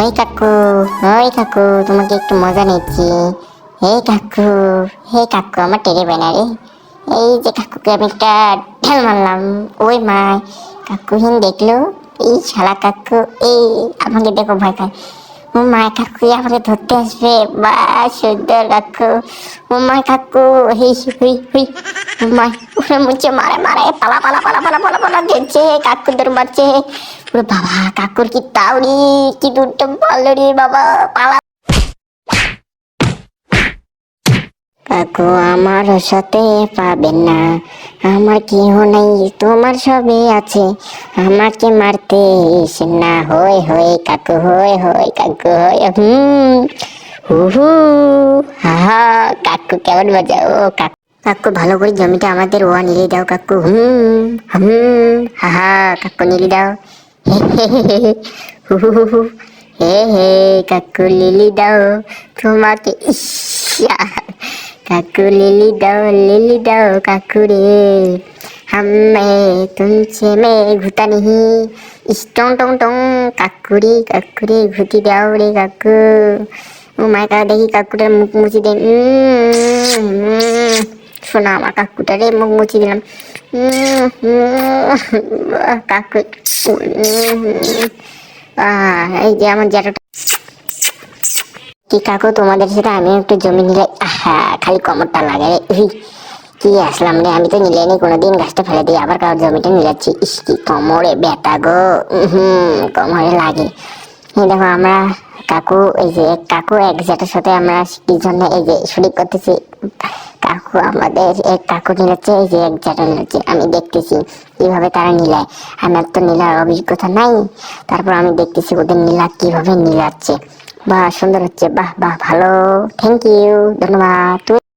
ওই কাকু, ওই কাকু, তোমাকে একটু মজা নিচ্ছি। এই কাকু, হে কাকু, আমার টেরে বেনারে। এই যে কাকুকে আমি একটা ঢেল মারলাম। ওই মা, কাকুহীন দেখলো। এই শালা কাকু, এই আমাকে দেখো ভয় খায়। ও মা, কাকু আমাকে ধরতে আসবে। বা সুন্দর কাকু। ও মা কাকু, হুই হুই হুই। ও মা, উঠে মুছে মারে মারে, পালা পালা পালা পালা পালা পালা দেখছে, কাকু দৌড় মারছে। ওরে বাবা, কাকুর কি তাওরি, কি দুটো ভালো রে বাবা, পালা। কাকু আমার সাথে পাবেন না, আমার কেহ নাই, তোমার সবই আছে, আমাকে মারতে এসে না। হয় হয় কাকু, হয় হয় কাকু, হয় হু হু, হা হা। কাকু কেমন মজা, ও কাকু। কাকু ভালো করে জমিটা আমাদের ওয়া নিলে দাও কাকু, হা হা। কাকু নিলে দাও, হে হে হে হে, হু হু হু হু। হে হে কাকু লিলি দাও তোমাকে, ইস কাকু लिली दाओ काकू रे, हमें तुमसे में घुता नहीं, इस टोंग टोंग टोंग। काकू रे घुती दाओ रे काकू। ও মাই কা, দেখি কাকুটার মুখ মুছি দে। শোনা আমার কাকুটারে মুখ মুছি দিলাম। কাকু, এই যে আমার জ্যাঠাটা। কি কাকু, তোমাদের সাথে আমি একটু জমি নিলে খালি কমরটা লাগে রে। কি আসলাম রে, আমি তো নিলে নি কোনোদিন, গাছটা ফেলে দিই আবার কারোর জমিটা নিলাচ্ছি। ইস কি কোমরে ব্যথা গো, কোমরে লাগে। এই দেখো আমরা কাকু, এই যে কাকু এক জ্যাঠার সাথে আমরা কি জন্য এই যে শরীর করতেছি। কাকু আমাদের এক কাকু নিলাচ্ছে, এই যে এক জ্যাঠা নিলাচ্ছে, আমি দেখতেছি কিভাবে তারা নিলায়। আমার তো নীলার অভিজ্ঞতা নাই, তারপর আমি দেখতেছি ওদের নীলা কিভাবে নিলাচ্ছে। বাহ সুন্দর হচ্ছে, বাহ বাহ ভালো, থ্যাংক ইউ, ধন্যবাদ।